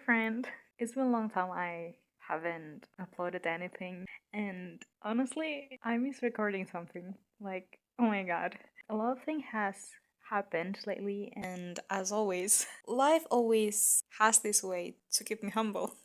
friend. It's been a long time I haven't uploaded anything, and honestly, I miss recording something. Like, oh my god. A lot of things has happened lately, and as always, life always has this way to keep me humble.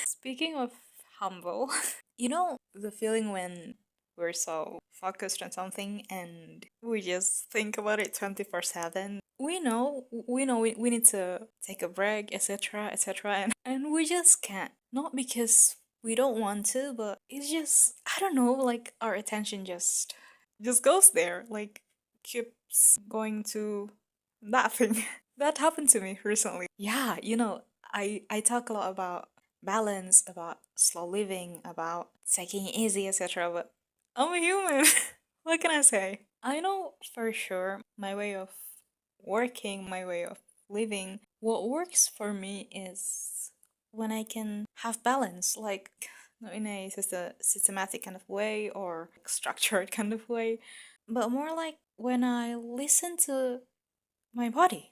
Speaking of humble, you know the feeling when we're so focused on something and we just think about it 24/7. We know we need to take a break, etc., etc., and we just can't. Not because we don't want to, but it's just, I don't know, like our attention just goes there, like keeps going to that thing. That happened to me recently. Yeah, I talk a lot about balance, about slow living, about taking it easy, etc. But I'm a human. What can I say? I know for sure my way of working, my way of living. What works for me is when I can have balance, like not in a systematic kind of way or structured kind of way, but more like when I listen to my body.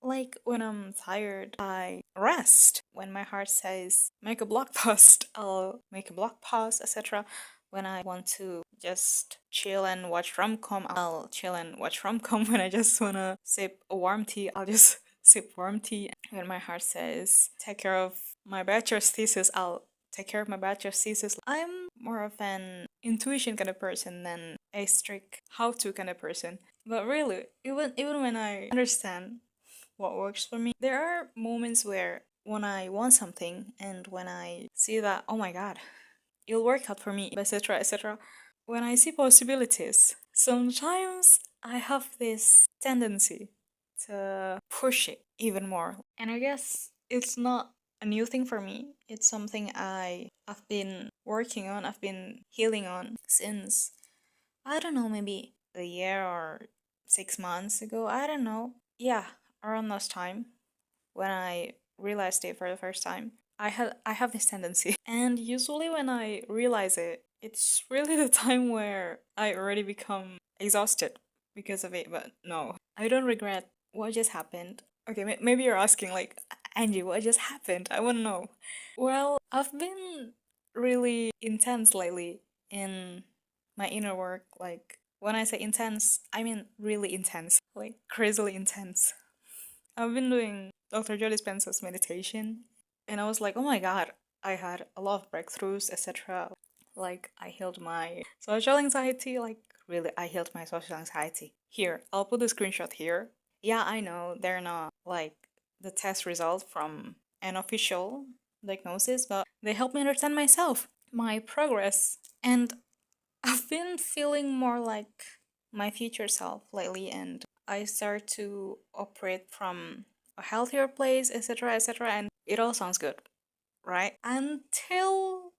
Like when I'm tired, I rest. When my heart says make a blog post, I'll make a blog post, etc. When I want to just chill and watch rom-com, I'll chill and watch rom-com. When I just wanna sip a warm tea, I'll just sip warm tea. When my heart says take care of my bachelor's thesis, I'll take care of my bachelor's thesis. I'm more of an intuition kind of person than a strict how-to kind of person. But really, even when I understand what works for me. There are moments where when I want something and when I see that, oh my god, it'll work out for me, etc., etc., when I see possibilities, sometimes I have this tendency to push it even more. And I guess it's not a new thing for me. It's something I've been working on, I've been healing on since, I don't know, maybe a year or 6 months ago. I don't know. Yeah, around this time when I realized it for the first time. I have this tendency. And usually when I realize it, it's really the time where I already become exhausted because of it. But no, I don't regret what just happened. Okay, maybe you're asking like, Angie, what just happened? I want to know. Well, I've been really intense lately in my inner work. Like when I say intense, I mean really intense, like crazily intense. I've been doing Dr. Joe Dispenza's meditation, and I was like, oh my god, I had a lot of breakthroughs, etc. Like, I healed my social anxiety, like, really, I healed my social anxiety. Here, I'll put the screenshot here. Yeah, I know they're not like the test result from an official diagnosis, but they help me understand myself, my progress, and I've been feeling more like my future self lately, and I start to operate from a healthier place, etc., etc., and it all sounds good, right? Until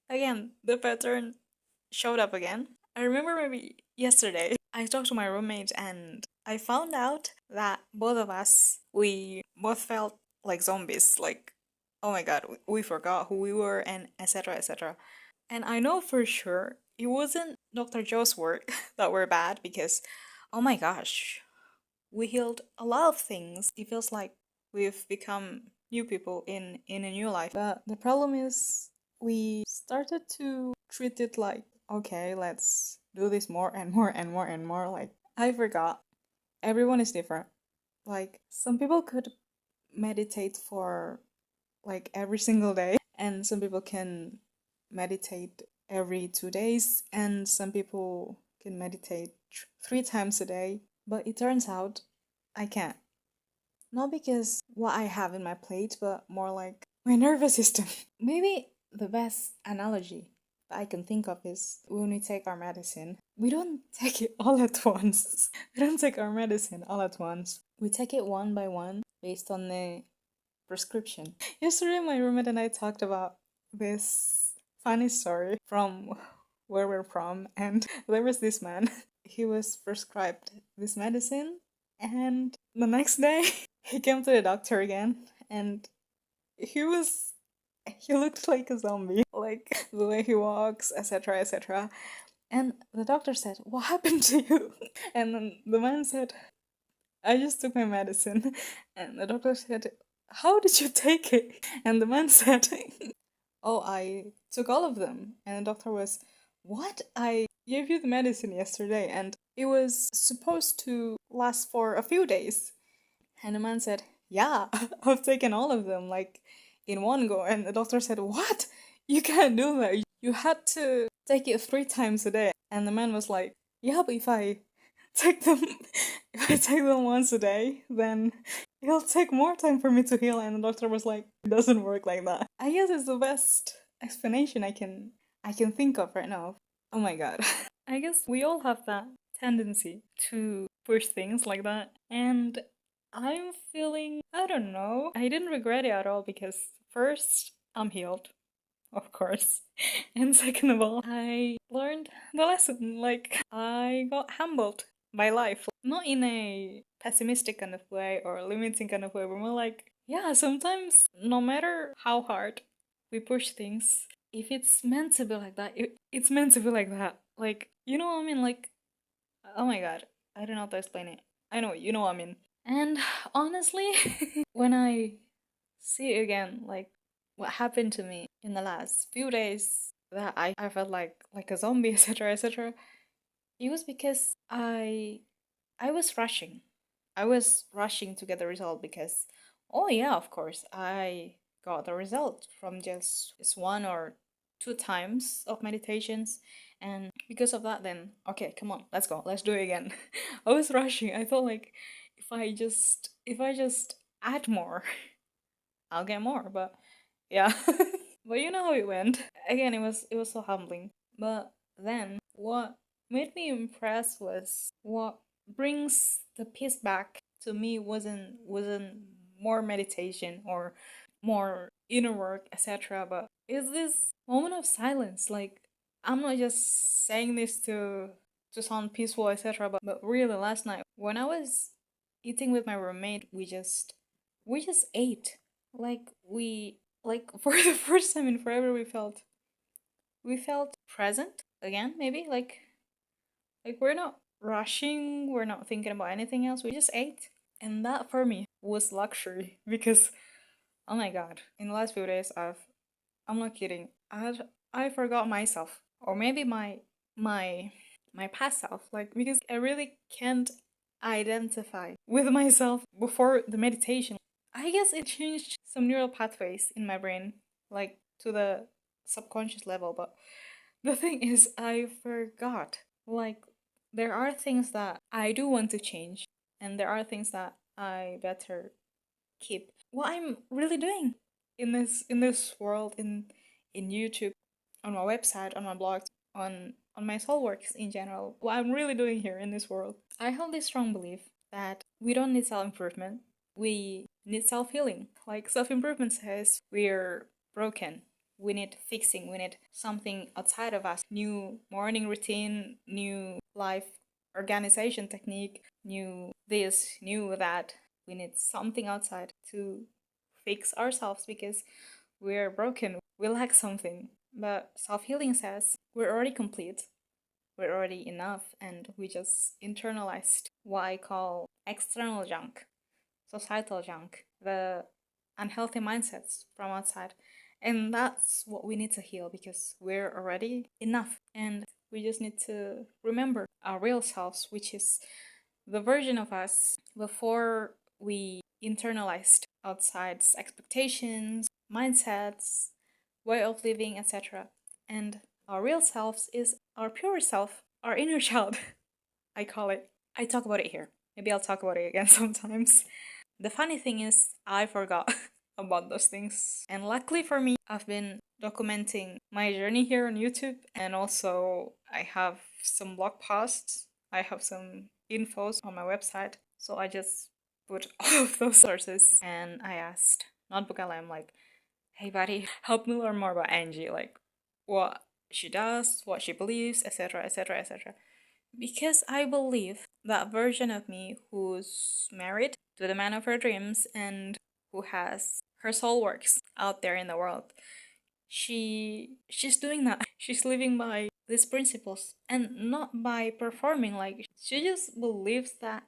again, the pattern showed up again. I remember maybe yesterday, I talked to my roommate and I found out that both of us, we both felt like zombies. Like, oh my god, we forgot who we were and etc. etc. And I know for sure it wasn't Dr. Joe's work that were bad because, oh my gosh, we healed a lot of things. It feels like we've become new people in a new life. But the problem is we started to treat it like, okay, let's do this more and more and more and more. Like, I forgot. Everyone is different. Like, some people could meditate for like every single day, and some people can meditate every 2 days, and some people can meditate 3 times a day. But it turns out I can't. Not because what I have in my plate, but more like my nervous system. Maybe the best analogy that I can think of is when we take our medicine. We don't take it all at once. We don't take our medicine all at once. We take it one by one based on the prescription. Yesterday, my roommate and I talked about this funny story from where we're from, and there was this man. He was prescribed this medicine, and the next day, he came to the doctor again, and he was. He looked like a zombie, like the way he walks, etc., etc. And the doctor said, "What happened to you?" And then the man said, "I just took my medicine." And the doctor said, how did you take it? And the man said, oh, I took all of them. And the doctor was, what? I gave you the medicine yesterday and it was supposed to last for a few days. And the man said, yeah, I've taken all of them, like in one go. And the doctor said, what? You can't do that. You had to take it 3 times a day. And the man was like, yeah, but if I take them, if I take them once a day, then it'll take more time for me to heal. And the doctor was like, it doesn't work like that. I guess it's the best explanation I can think of right now. Oh my god. I guess we all have that tendency to push things like that. And I'm feeling, I don't know, I didn't regret it at all because first, I'm healed, of course. And second of all, I learned the lesson. Like, I got humbled by life. Not in a pessimistic kind of way or limiting kind of way, but more like, yeah, sometimes no matter how hard we push things, if it's meant to be like that, it's meant to be like that. Like, you know what I mean? Like, oh my god, I don't know how to explain it. I know, you know what I mean. And honestly, when I see again, like what happened to me in the last few days, that I felt like a zombie, etc., etc., it was because I was rushing. I was rushing to get the result because, oh yeah, of course, I got the result from just 1 or 2 times of meditations. And because of that, then, okay, come on, let's go, let's do it again. I was rushing. I thought like, if I just add more, I'll get more. But yeah, but you know how it went. Again, it was so humbling. But then, what made me impressed was what brings the peace back to me wasn't more meditation or more inner work, etc. But is this moment of silence. Like, I'm not just saying this to sound peaceful, etc. But really, last night when I was eating with my roommate, we just ate. Like, for the first time in forever, we felt present again. Maybe like we're not rushing, we're not thinking about anything else, we just ate. And that for me was luxury because, oh my god, in the last few days, I'm not kidding, I forgot myself, or maybe my my past self, like, because I really can't identify with myself before the meditation. I guess it changed some neural pathways in my brain, like to the subconscious level. But the thing is, I forgot. Like, there are things that I do want to change, and there are things that I better keep. What I'm really doing in this world, in YouTube, on my website, on my blogs, on my soul works in general. What I'm really doing here in this world. I hold this strong belief that we don't need self improvement. We need self healing. Like, self improvement says we're broken. We need fixing. We need something outside of us. New morning routine, new life organization technique, new this, new that. We need something outside to fix ourselves because we're broken. We lack something. But self healing says we're already complete, we're already enough, and we just internalized what I call external junk, societal junk, the unhealthy mindsets from outside. And that's what we need to heal because we're already enough. And we just need to remember our real selves, which is the version of us before we internalized outside's expectations, mindsets, way of living, etc. And our real selves is our pure self, our inner child, I call it. I talk about it here. Maybe I'll talk about it again sometimes. The funny thing is, I forgot about those things. And luckily for me, I've been documenting my journey here on YouTube, and also I have some blog posts, I have some infos on my website. So I just put all of those sources and I asked Notebook LM, like, hey buddy, help me learn more about Angie, like what she does, what she believes, etc., etc., etc. Because I believe that version of me who's married to the man of her dreams and who has her soul works out there in the world, she's doing that. She's living by these principles and not by performing. Like, she just believes that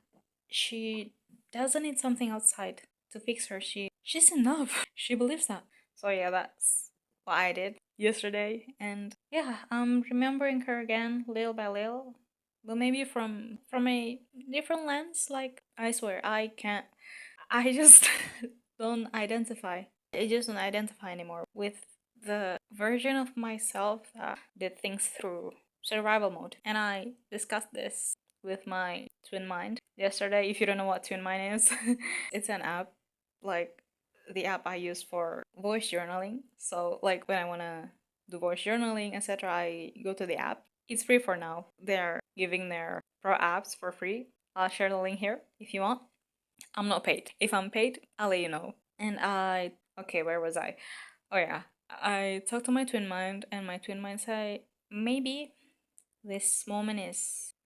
she doesn't need something outside to fix her. she's enough. She believes that. So yeah, that's what I did yesterday, and yeah, I'm remembering her again little by little, but maybe from a different lens. Like, I swear I can't, I just don't identify. I just don't identify anymore with the version of myself that did things through survival mode. And I discussed this with my twin mind yesterday. If you don't know what twin mind is, it's an app, like the app I use for voice journaling. So like when I wanna do voice journaling, etc., I go to the app. It's free for now. They're giving their pro apps for free. I'll share the link here if you want. I'm not paid. If I'm paid, I'll let you know. And okay, where was I? Oh yeah, I talked to my twin mind, and my twin mind said maybe this moment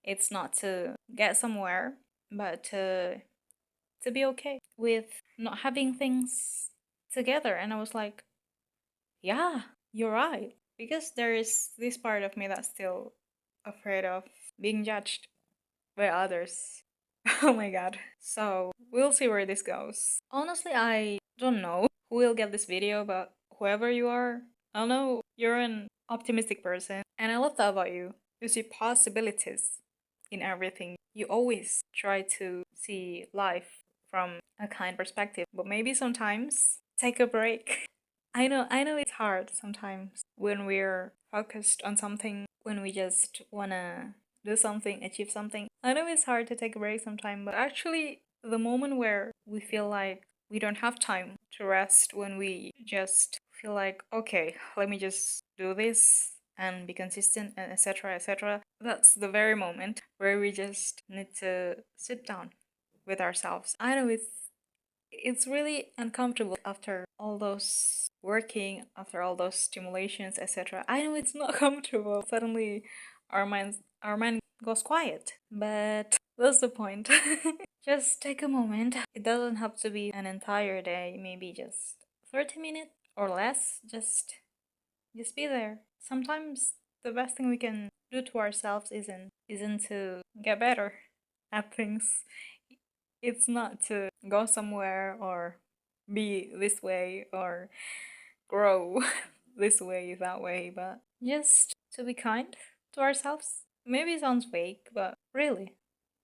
it's not to get somewhere, but to be okay with not having things together. And I was like, yeah, you're right, because there is this part of me that's still afraid of being judged by others. Oh my god. So, we'll see where this goes. Honestly, I don't know who will get this video, but whoever you are, I know you're an optimistic person, and I love that about you. You see possibilities in everything. You always try to see life from a kind perspective, but maybe sometimes take a break. I know it's hard sometimes when we're focused on something, when we just wanna do something, achieve something. I know it's hard to take a break sometimes, but actually, the moment where we feel like we don't have time to rest, when we just feel like, okay, let me just do this and be consistent and etc., etc., that's the very moment where we just need to sit down with ourselves. I know it's really uncomfortable after all those working, after all those stimulations, etc. I know it's not comfortable. Suddenly our mind goes quiet. But that's the point. Just take a moment. It doesn't have to be an entire day, maybe just 30 minutes or less. Just be there. Sometimes the best thing we can do to ourselves isn't to get better at things. It's not to go somewhere or be this way or grow this way, that way, but just to be kind to ourselves. Maybe it sounds fake, but really,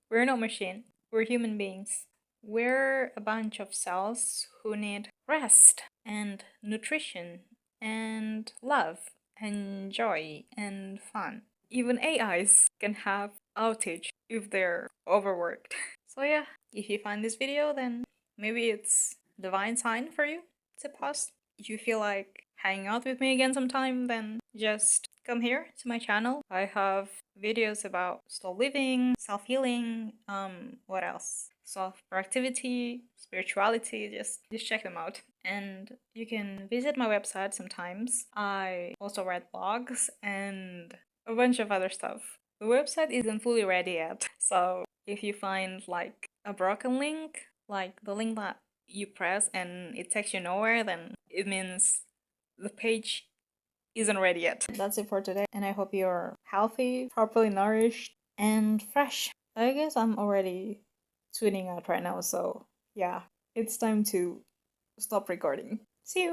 we're not machine. We're human beings. We're a bunch of cells who need rest and nutrition and love and joy and fun. Even AIs can have outage if they're overworked. So yeah, if you find this video, then maybe it's divine sign for you to pause. If you feel like hanging out with me again sometime, then just come here to my channel. I have videos about slow living, self-healing, what else? Self-productivity, spirituality, just check them out. And you can visit my website sometimes. I also write blogs and a bunch of other stuff. The website isn't fully ready yet, so if you find like a broken link, like the link that you press and it takes you nowhere, then it means the page isn't ready yet. That's it for today, and I hope you're healthy, properly nourished, and fresh. I guess I'm already tuning out right now, so yeah, it's time to stop recording. See you!